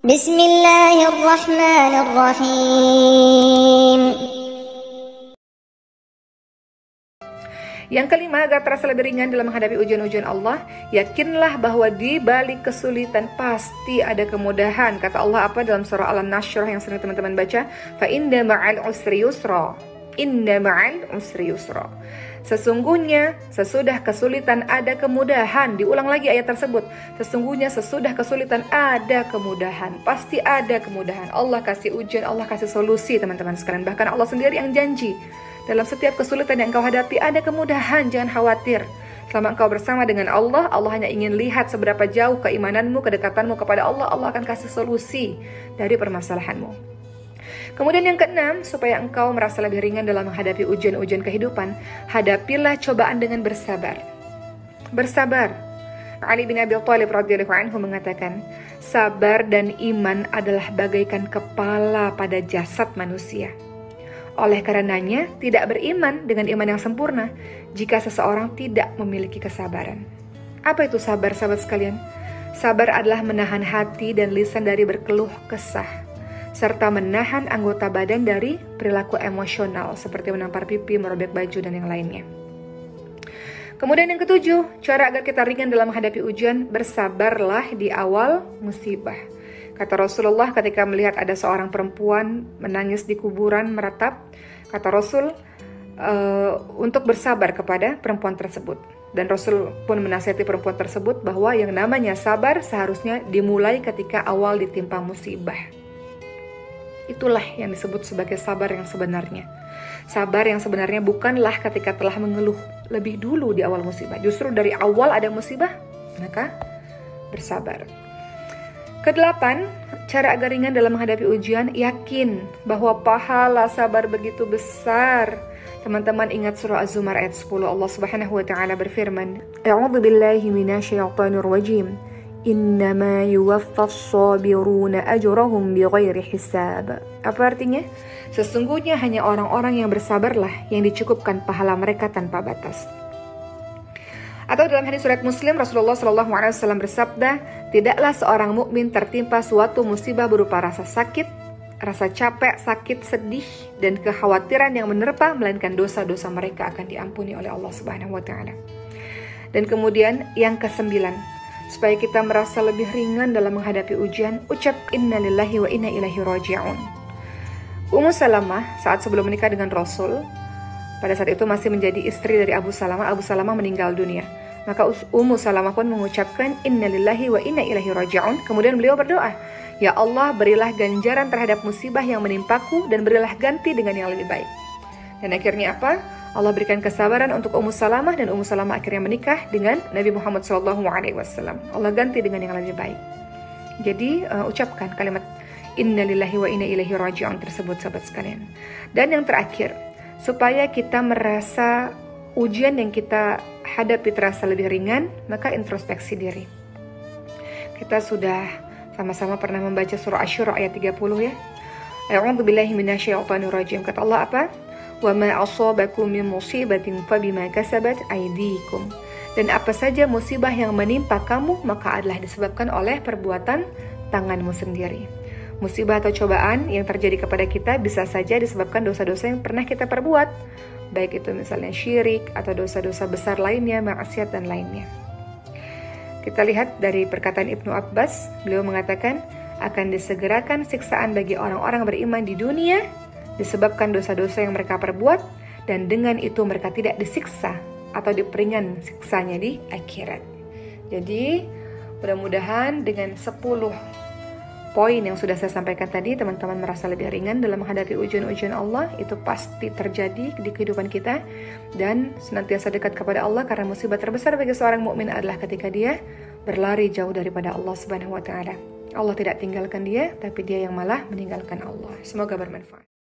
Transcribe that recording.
Bismillahirrahmanirrahim. Yang kelima, agar terasa lebih ringan dalam menghadapi ujian-ujian Allah, yakinlah bahwa di balik kesulitan pasti ada kemudahan. Kata Allah apa dalam surah Al-Nashr yang sering teman-teman baca? Fa inna ma'al usri yusra. Inna ma'al usri yusra. Sesungguhnya sesudah kesulitan ada kemudahan. Diulang lagi ayat tersebut. Sesungguhnya sesudah kesulitan ada kemudahan. Pasti ada kemudahan. Allah kasih ujian, Allah kasih solusi teman-teman sekalian. Bahkan Allah sendiri yang janji, dalam setiap kesulitan yang kau hadapi ada kemudahan, jangan khawatir. Selama engkau bersama dengan Allah, Allah hanya ingin lihat seberapa jauh keimananmu, kedekatanmu kepada Allah. Allah akan kasih solusi dari permasalahanmu. Kemudian yang keenam, supaya engkau merasa lebih ringan dalam menghadapi ujian-ujian kehidupan, hadapilah cobaan dengan bersabar. Bersabar. Ali bin Abi Thalib radhiyallahu anhu mengatakan, sabar dan iman adalah bagaikan kepala pada jasad manusia. Oleh karenanya, tidak beriman dengan iman yang sempurna jika seseorang tidak memiliki kesabaran. Apa itu sabar, sahabat sekalian? Sabar adalah menahan hati dan lisan dari berkeluh kesah, serta menahan anggota badan dari perilaku emosional seperti menampar pipi, merobek baju, dan yang lainnya. Kemudian yang ketujuh, cara agar kita ringan dalam menghadapi ujian, bersabarlah di awal musibah. Kata Rasulullah ketika melihat ada seorang perempuan menangis di kuburan meratap, kata Rasul untuk bersabar kepada perempuan tersebut. Dan Rasul pun menasihati perempuan tersebut bahwa yang namanya sabar seharusnya dimulai ketika awal ditimpa musibah. Itulah yang disebut sebagai sabar yang sebenarnya. Sabar yang sebenarnya bukanlah ketika telah mengeluh lebih dulu di awal musibah. Justru dari awal ada musibah, maka bersabar. Kedelapan, cara agar ringan dalam menghadapi ujian, yakin bahwa pahala sabar begitu besar. Teman-teman ingat surah Az-Zumar ayat 10, Allah Subhanahu wa taala berfirman, A'udzu billahi minasyaitonir rajim. Innama yuwaffas sabiruna ajrahum bighairi hisab. Apa artinya? Sesungguhnya hanya orang-orang yang bersabarlah yang dicukupkan pahala mereka tanpa batas. Atau dalam hadis riwayat Muslim, Rasulullah SAW bersabda, tidaklah seorang mukmin tertimpa suatu musibah berupa rasa sakit, rasa capek, sakit, sedih, dan kekhawatiran yang menerpa, melainkan dosa-dosa mereka akan diampuni oleh Allah Subhanahu wa taala. Dan kemudian yang kesembilan, supaya kita merasa lebih ringan dalam menghadapi ujian, ucap inna lillahi wa inna ilaihi raji'un. Ummu Salamah saat sebelum menikah dengan Rasul, pada saat itu masih menjadi istri dari Abu Salamah. Abu Salamah meninggal dunia. Maka Ummu Salamah pun mengucapkan inna lillahi wa inna ilaihi raji'un. Kemudian beliau berdoa, ya Allah, berilah ganjaran terhadap musibah yang menimpaku dan berilah ganti dengan yang lebih baik. Dan akhirnya apa? Allah berikan kesabaran untuk Ummu Salamah dan Ummu Salamah akhirnya menikah dengan Nabi Muhammad SAW. Allah ganti dengan yang lebih baik. Jadi ucapkan kalimat inna lillahi wa inna ilaihi raji'un tersebut, sahabat sekalian. Dan yang terakhir, supaya kita merasa ujian yang kita hadapi terasa lebih ringan, maka introspeksi diri. Kita sudah sama-sama pernah membaca surah Asy-Syura ayat 30 ya. A'udzu billahi minasyaitonir rajim. Kata Allah apa? Wa ma asabakum min musibatin fabima kasabat aydikum. Dan apa saja musibah yang menimpa kamu, maka adalah disebabkan oleh perbuatan tanganmu sendiri. Musibah atau cobaan yang terjadi kepada kita bisa saja disebabkan dosa-dosa yang pernah kita perbuat, baik itu misalnya syirik atau dosa-dosa besar lainnya, maksiat dan lainnya. Kita lihat dari perkataan Ibnu Abbas, beliau mengatakan akan disegerakan siksaan bagi orang-orang beriman di dunia disebabkan dosa-dosa yang mereka perbuat, dan dengan itu mereka tidak disiksa atau diperingan siksanya di akhirat. Jadi mudah-mudahan dengan 10 poin yang sudah saya sampaikan tadi, teman-teman merasa lebih ringan dalam menghadapi ujian-ujian Allah. Itu pasti terjadi di kehidupan kita, dan senantiasa dekat kepada Allah, karena musibah terbesar bagi seorang mukmin adalah ketika dia berlari jauh daripada Allah Subhanahu wa taala. Allah tidak tinggalkan dia, tapi dia yang malah meninggalkan Allah. Semoga bermanfaat.